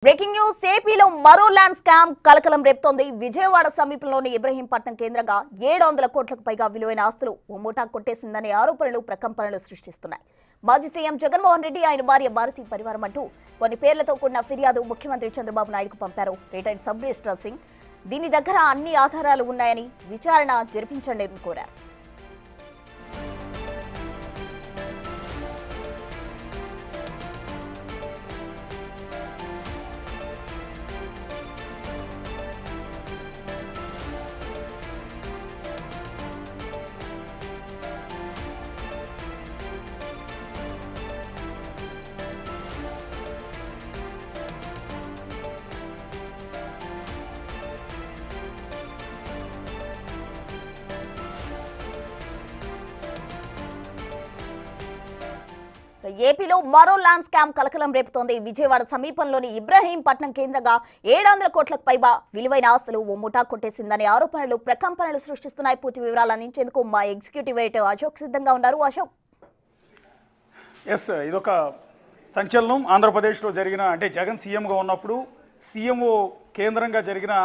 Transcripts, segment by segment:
Breaking news ఏపీలో మరో land scam కలకలం రేపుతోంది. విజయవాడ సమీపంలోని ఇబ్రహీంపట్నం కేంద్రంగా 700 కోట్లకు పైగా విలువైన ఆస్తులు ముఠా కొట్టేసిందనే ఆరోపణలు ప్రకంపనలు సృష్టిస్తున్నాయి. మాజీ సీఎం జగన్మోహన్ రెడ్డి ఆయన భార్య భారతీ పరివారం అంటూ కొన్ని పేర్లతో కూడిన ఫిర్యాదు ముఖ్యమంత్రి చంద్రబాబు నాయుడుకు పంపారు రిటైర్డ్ సబ్ రిజిస్ట్రార్ సింగ్. దీని దగ్గర అన్ని ఆధారాలు ఉన్నాయని విచారణ జరిపించండి కోరారు. ఏపీలో మరో ల్యాండ్ స్కామ్ కలకలం రేపుతోంది. విజయవాడ సమీపంలోని ఇబ్రహీంపట్నం కేంద్రంగా 700 కోట్లకు పైగా విలువైన ఆస్తులు ముఠా కొట్టేసిందనే ఆరోపణలు ప్రకంపనలు సృష్టిస్తున్నాయి. పూర్తి వివరాలు అందించేందుకు మా ఎగ్జిక్యూటివ్ ఎడిటర్ అశోక్ సిద్ధంగా ఉన్నారు. అశోక్, ఇదొక సంచలనం. ఆంధ్రప్రదేశ్లో జరిగిన జగన్ సీఎంగా ఉన్నప్పుడు సీఎంఓ కేంద్రంగా జరిగిన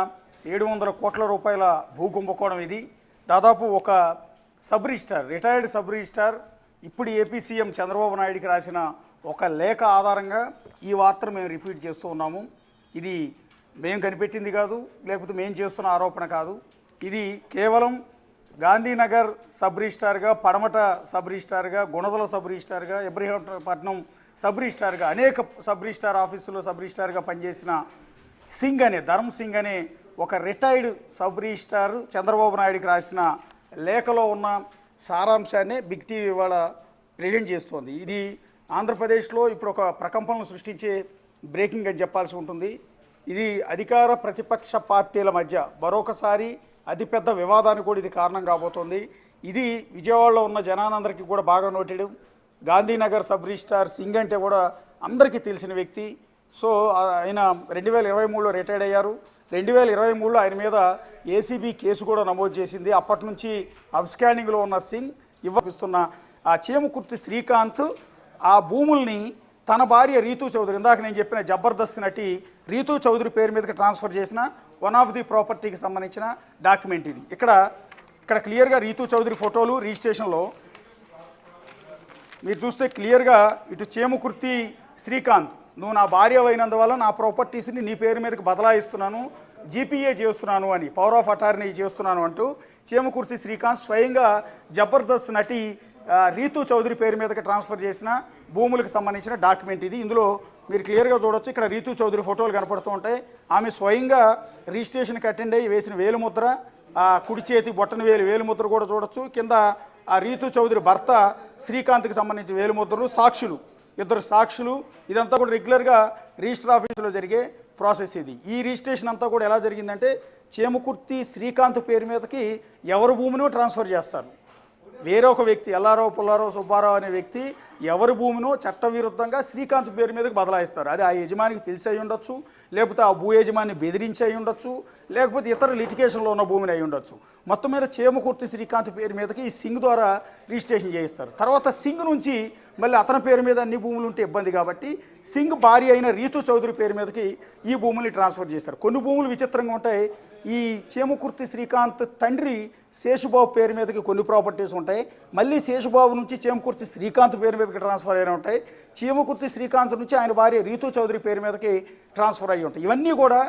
700 కోట్ల రూపాయల భూ కుంభకోణం. ఇది దాదాపు ఒక sub registrar, retired sub registrar ఇప్పుడు ఏపీ సీఎం చంద్రబాబు నాయుడికి రాసిన ఒక లేఖ ఆధారంగా ఈ వార్తను మేము రిపీట్ చేస్తూ ఉన్నాము. ఇది మేము కనిపెట్టింది కాదు, లేకపోతే మేము చేస్తున్న ఆరోపణ కాదు. ఇది కేవలం గాంధీనగర్ సబ్ రిజిస్టార్గా, పడమట సబ్ రిజిస్టార్గా, గుణదల సబ్ రిజిస్టార్గా, ఇబ్రహీంపట్నం సబ్ రిజిస్టార్గా, అనేక సబ్ రిజిస్టార్ ఆఫీసులో సబ్ రిజిస్టార్గా పనిచేసిన ధర్మ్ సింగ్ అనే ఒక రిటైర్డ్ సబ్ రిజిస్టార్ చంద్రబాబు నాయుడికి రాసిన లేఖలో ఉన్న సారాంశాన్ని బిగ్ టీవీ ఇవాళ ప్రెజెంట్ చేస్తోంది. ఇది ఆంధ్రప్రదేశ్లో ఇప్పుడు ఒక ప్రకంపనలు సృష్టించే బ్రేకింగ్ అని చెప్పాల్సి ఉంటుంది. ఇది అధికార ప్రతిపక్ష పార్టీల మధ్య మరొకసారి అతిపెద్ద వివాదానికి కూడా ఇది కారణం కాబోతోంది. ఇది విజయవాడలో ఉన్న జనానందరికీ కూడా బాగా noted. Gandhinagar sub registrar Singh అంటే కూడా అందరికీ తెలిసిన వ్యక్తి. సో ఆయన 2023లో రిటైర్డ్ అయ్యారు. 2023లో ఆయన మీద ఏసీబీ కేసు కూడా నమోదు చేసింది. అప్పటి నుంచి అబ్స్కాండింగ్లో ఉన్న సింగ్ ఇవ్వపిస్తున్న ఆ చేమకుర్తి శ్రీకాంత్ ఆ భూముల్ని తన భార్య రీతూ చౌదరి, ఇందాక నేను చెప్పిన జబర్దస్త్ నటి రీతూ చౌదరి పేరు మీదకి ట్రాన్స్ఫర్ చేసిన వన్ ఆఫ్ ది ప్రాపర్టీకి సంబంధించిన డాక్యుమెంట్ ఇది. ఇక్కడ క్లియర్గా రీతూ చౌదరి ఫోటోలు రిజిస్ట్రేషన్లో మీరు చూస్తే క్లియర్గా ఇటు చేమకుర్తి శ్రీకాంత్, నువ్వు నా భార్య అయినందువల్ల నా ప్రాపర్టీస్ని నీ పేరు మీదకి బదలాయిస్తున్నాను, జీపీఏ చేస్తున్నాను అని, పవర్ ఆఫ్ అటార్నీ చేస్తున్నాను అంటూ చేమకుర్తి శ్రీకాంత్ స్వయంగా జబర్దస్త్ నటి రీతూ చౌదరి పేరు మీదకి ట్రాన్స్ఫర్ చేసిన భూములకు సంబంధించిన డాక్యుమెంట్ ఇది. ఇందులో మీరు క్లియర్గా చూడొచ్చు. ఇక్కడ రీతూ చౌదరి ఫోటోలు కనపడుతూ ఉంటాయి. ఆమె స్వయంగా రిజిస్ట్రేషన్కి అటెండ్ అయ్యి వేసిన వేలుముద్ర, కుడి చేతి బొట్టన వేలుముద్ర కూడా చూడొచ్చు. కింద ఆ రీతూ చౌదరి భర్త శ్రీకాంత్కి సంబంధించిన వేలుముద్రలు, సాక్షులు, ఇద్దరు సాక్షులు. ఇదంతా కూడా రెగ్యులర్గా రిజిస్టర్ ఆఫీసులో జరిగే ప్రాసెస్ ఇది. ఈ రిజిస్ట్రేషన్ అంతా కూడా ఎలా జరిగిందంటే చేమకుర్తి శ్రీకాంత్ పేరు మీదకి ఎవరి భూమినో ట్రాన్స్ఫర్ చేస్తారు. వేరే ఒక వ్యక్తి ఎల్లారావు పుల్లారావు సుబ్బారావు అనే వ్యక్తి ఎవరి భూమినో చట్టవిరుద్ధంగా శ్రీకాంత్ పేరు మీదకి బదలాయిస్తారు. అది ఆ యజమానికి తెలిసి అయి ఉండొచ్చు, లేకపోతే ఆ భూ యజమాని బెదిరించి అయి ఉండొచ్చు, లేకపోతే ఇతర లిటిగేషన్లో ఉన్న భూమిని అయి ఉండొచ్చు. మొత్తం మీద చేమకుర్తి శ్రీకాంత్ పేరు మీదకి ఈ సింగ్ ద్వారా రిజిస్ట్రేషన్ చేయిస్తారు. తర్వాత సింగ్ నుంచి మళ్ళీ అతని పేరు మీద అన్ని భూములు ఉంటే ఇబ్బంది కాబట్టి సింగ్ భార్య అయిన రీతూ చౌదరి పేరు మీదకి ఈ భూముల్ని ట్రాన్స్ఫర్ చేస్తారు. కొన్ని భూములు విచిత్రంగా ఉంటాయి. ఈ చేమకుర్తి శ్రీకాంత్ తండ్రి శేషుబాబు పేరు మీదకి కొన్ని ప్రాపర్టీస్ ఉంటాయి. మళ్ళీ శేషుబాబు నుంచి చేమకుర్తి శ్రీకాంత్ పేరు మీదకి ట్రాన్స్ఫర్ అయిన ఉంటాయి. చేమకుర్తి శ్రీకాంత్ నుంచి ఆయన భార్య రీతూ చౌదరి పేరు మీదకి ట్రాన్స్ఫర్ అయ్యి ఉంటాయి. ఇవన్నీ కూడా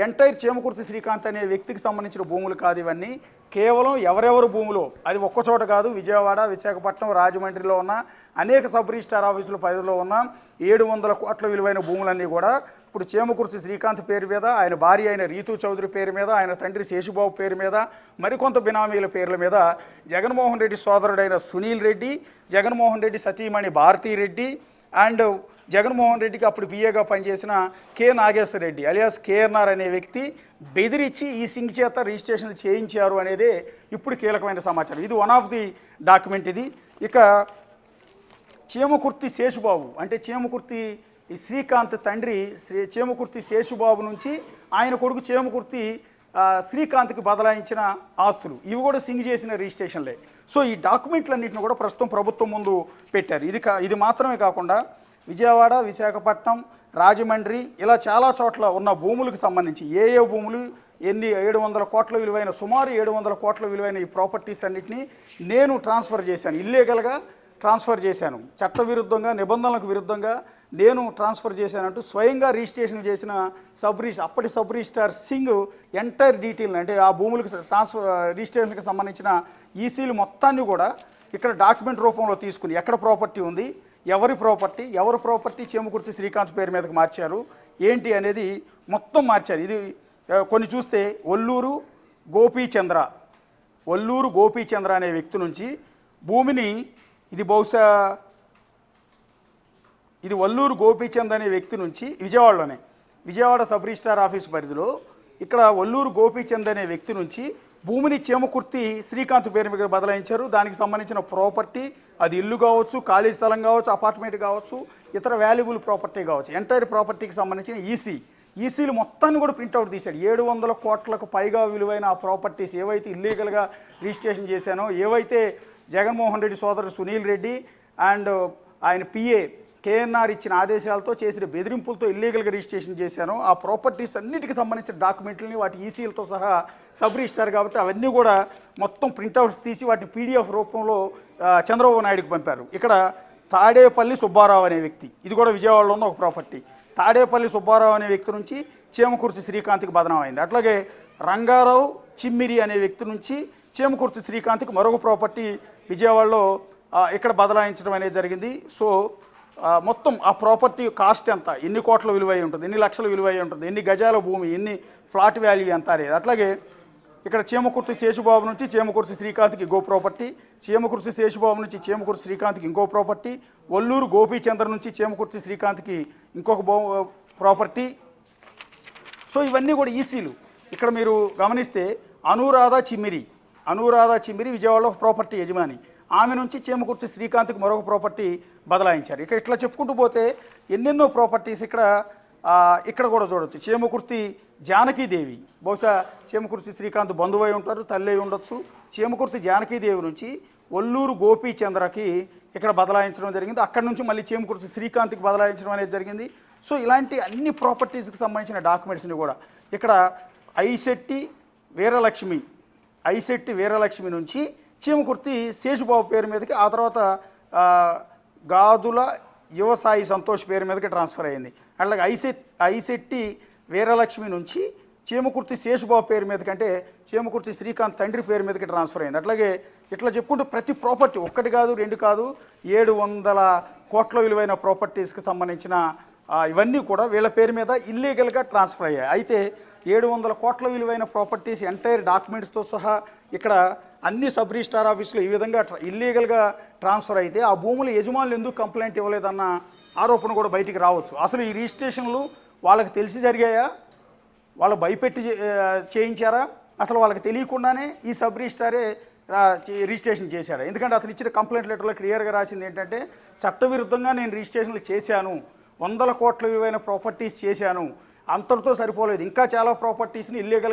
ఎంటైర్ చేమకుర్తి శ్రీకాంత్ అనే వ్యక్తికి సంబంధించిన భూములు కాదు. ఇవన్నీ కేవలం ఎవరెవరు భూములో, అది ఒక్కచోట కాదు, విజయవాడ, విశాఖపట్నం, రాజమండ్రిలో ఉన్న అనేక సబ్ రిజిస్టార్ ఆఫీసుల పరిధిలో ఉన్న 700 కోట్ల విలువైన భూములన్నీ కూడా ఇప్పుడు చేమకుర్తి శ్రీకాంత్ పేరు మీద, ఆయన భార్య అయిన రీతూ చౌదరి పేరు మీద, ఆయన తండ్రి శేషుబాబు పేరు మీద, మరికొంత బినామీల పేర్ల మీద జగన్మోహన్ రెడ్డి సోదరుడైన సునీల్ రెడ్డి, జగన్మోహన్ రెడ్డి సతీమణి భారతీ రెడ్డి అండ్ జగన్మోహన్ రెడ్డికి అప్పుడు పిఏగా పనిచేసిన K Nageswara Reddy alias KNR అనే వ్యక్తి బెదిరించి ఈ సింగ్ చేత రిజిస్ట్రేషన్లు చేయించారు అనేదే ఇప్పుడు కీలకమైన సమాచారం. ఇది వన్ ఆఫ్ ది డాక్యుమెంట్ ఇది. ఇక చేమకుర్తి శేషుబాబు అంటే చేమకుర్తి శ్రీకాంత్ తండ్రి చేమకుర్తి శేషుబాబు నుంచి ఆయన కొడుకు చేమకుర్తి శ్రీకాంత్కి బదలాయించిన ఆస్తులు ఇవి కూడా సింగ్ చేసిన రిజిస్ట్రేషన్లే. సో ఈ డాక్యుమెంట్లన్నింటిని కూడా ప్రస్తుతం ప్రభుత్వం ముందు పెట్టారు. ఇది మాత్రమే కాకుండా విజయవాడ, విశాఖపట్నం, రాజమండ్రి ఇలా చాలా చోట్ల ఉన్న భూములకు సంబంధించి ఏ భూములు ఎన్ని 700 కోట్ల విలువైన సుమారు 700 కోట్ల విలువైన ఈ ప్రాపర్టీస్ అన్నిటినీ నేను ట్రాన్స్ఫర్ చేశాను, ఇల్లీగల్గా ట్రాన్స్ఫర్ చేశాను, చట్టవిరుద్ధంగా నిబంధనలకు విరుద్ధంగా నేను ట్రాన్స్ఫర్ చేశానంటూ స్వయంగా రిజిస్ట్రేషన్ చేసిన అప్పటి sub registrar Singh entire detail అంటే ఆ భూములకు రిజిస్ట్రేషన్కి సంబంధించిన ఈసీలు మొత్తాన్ని కూడా ఇక్కడ డాక్యుమెంట్ రూపంలో తీసుకుని ఎక్కడ ప్రాపర్టీ ఉంది, ఎవరి ప్రాపర్టీ చేమకుర్తి శ్రీకాంత్ పేరు మీదకి మార్చారు ఏంటి అనేది మొత్తం మార్చారు. ఇది కొన్ని చూస్తే ఒల్లూరు గోపీచంద్ర అనే వ్యక్తి నుంచి భూమిని ఇది ఒల్లూరు గోపీచంద్ అనే వ్యక్తి నుంచి విజయవాడ సబ్ రిజిస్ట్రార్ ఆఫీస్ పరిధిలో ఇక్కడ ఒల్లూరు గోపీచంద్ అనే వ్యక్తి నుంచి భూమిని చేమకుర్తి శ్రీకాంత్ పేరు మీద బదలాయించారు. దానికి సంబంధించిన ప్రాపర్టీ అది ఇల్లు కావచ్చు, ఖాళీ స్థలం కావచ్చు, అపార్ట్మెంట్ కావచ్చు, ఇతర వాల్యుబుల్ ప్రాపర్టీ కావచ్చు, ఎంటైర్ ప్రాపర్టీకి సంబంధించిన ఈసీలు మొత్తాన్ని కూడా ప్రింట్అవుట్ తీశాడు. 700 కోట్లకు పైగా విలువైన ఆ ప్రాపర్టీస్ ఏవైతే ఇల్లీగల్గా రిజిస్ట్రేషన్ చేశానో, ఏవైతే జగన్మోహన్ రెడ్డి సోదరుడు సునీల్ రెడ్డి అండ్ ఆయన పిఏ కేఎన్ఆర్ ఇచ్చిన ఆదేశాలతో చేసిన బెదిరింపులతో ఇల్లీగల్గా రిజిస్ట్రేషన్ చేశాను, ఆ ప్రాపర్టీస్ అన్నిటికి సంబంధించిన డాక్యుమెంట్లని వాటి ఈసీలతో సహా సబ్ రిజిస్టార్ కాబట్టి అవన్నీ కూడా మొత్తం ప్రింట్అవుట్స్ తీసి వాటిని పీడిఎఫ్ రూపంలో చంద్రబాబు నాయుడుకి పంపారు. ఇక్కడ తాడేపల్లి సుబ్బారావు అనే వ్యక్తి, ఇది కూడా విజయవాడలో ఉన్న ఒక ప్రాపర్టీ, తాడేపల్లి సుబ్బారావు అనే వ్యక్తి నుంచి చేమకుర్తి శ్రీకాంత్కి బదనాం అయింది. అట్లాగే రంగారావు చిమ్మిరి అనే వ్యక్తి నుంచి చేమకుర్తి శ్రీకాంత్కి మరొక ప్రాపర్టీ విజయవాడలో ఇక్కడ బదలాయించడం అనేది జరిగింది. సో మొత్తం ఆ ప్రాపర్టీ కాస్ట్ ఎంత, ఎన్ని కోట్ల విలువ అయి ఉంటుంది, ఎన్ని లక్షల విలువ అయి ఉంటుంది, ఎన్ని గజాల భూమి, ఎన్ని ఫ్లాట్ వాల్యూ ఎంత అనేది. అట్లాగే ఇక్కడ చేమకుర్తి శేషుబాబు నుంచి చేమకుర్తి శ్రీకాంత్కి ఇంకో ప్రాపర్టీ, చేమకుర్తి శేషుబాబు నుంచి చేమకుర్తి శ్రీకాంత్కి ఇంకో ప్రాపర్టీ, ఒల్లూరు గోపీచంద్ర నుంచి చేమకుర్తి శ్రీకాంత్కి ఇంకొక ప్రాపర్టీ. సో ఇవన్నీ కూడా ఈసీలు. ఇక్కడ మీరు గమనిస్తే అనురాధ చిమ్మిరి విజయవాడలో ఒక ప్రాపర్టీ యజమాని, ఆమె నుంచి చేమకుర్తి శ్రీకాంత్కి మరొక ప్రాపర్టీ బదలాయించారు. ఇట్లా చెప్పుకుంటూ పోతే ఎన్నెన్నో ప్రాపర్టీస్ ఇక్కడ కూడా చూడవచ్చు. చేమకుర్తి జానకీదేవి, బహుశా చేమకుర్తి శ్రీకాంత్ బంధువై ఉంటారు, తల్లి అయి ఉండొచ్చు. చేమకుర్తి జానకీదేవి నుంచి ఒల్లూరు గోపీచంద్రకి ఇక్కడ బదలాయించడం జరిగింది, అక్కడి నుంచి మళ్ళీ చేమకుర్తి శ్రీకాంత్కి బదలాయించడం అనేది జరిగింది. సో ఇలాంటి అన్ని ప్రాపర్టీస్కి సంబంధించిన డాక్యుమెంట్స్ని కూడా ఇక్కడ ఐశెట్టి వీరలక్ష్మి నుంచి చేమకుర్తి శేషుబాబు పేరు మీదకి, ఆ తర్వాత గాదుల యువసాయి సంతోష్ పేరు మీదకి ట్రాన్స్ఫర్ అయింది. అట్లాగే ఐశెట్టి వీరలక్ష్మి నుంచి చేమకుర్తి శేషుబాబు పేరు మీదకి, అంటే చేమకుర్తి శ్రీకాంత్ తండ్రి పేరు మీదకి ట్రాన్స్ఫర్ అయింది. అట్లాగే ఇట్లా చెప్పుకుంటూ ప్రతి ప్రాపర్టీ ఒకటి కాదు, రెండు కాదు, 700 కోట్ల విలువైన ప్రాపర్టీస్కి సంబంధించిన ఇవన్నీ కూడా వీళ్ళ పేరు మీద ఇల్లీగల్గా ట్రాన్స్ఫర్ అయ్యాయి. అయితే 700 కోట్ల విలువైన ప్రాపర్టీస్ ఎంటైర్ డాక్యుమెంట్స్తో సహా ఇక్కడ అన్ని సబ్ రిజిస్ట్రార్ ఆఫీసులో ఈ విధంగా ఇల్లీగల్గా ట్రాన్స్ఫర్ అయితే ఆ భూముల యజమానులు ఎందుకు కంప్లైంట్ ఇవ్వలేదన్న ఆరోపణ కూడా బయటికి రావచ్చు. అసలు ఈ రిజిస్ట్రేషన్లు వాళ్ళకి తెలిసి జరిగాయా, వాళ్ళు భయపెట్టి చేయించారా, అసలు వాళ్ళకి తెలియకుండానే ఈ సబ్ రిజిస్ట్రారే రిజిస్ట్రేషన్ చేశాడు? ఎందుకంటే అతను ఇచ్చిన కంప్లైంట్ లెటర్లో క్లియర్గా రాసింది ఏంటంటే, చట్టవిరుద్ధంగా నేను రిజిస్ట్రేషన్లు చేశాను, 100 కోట్ల విలువైన ప్రాపర్టీస్ చేశాను, అంతటితో సరిపోలేదు, ఇంకా చాలా ప్రాపర్టీస్ని ఇల్లీగల్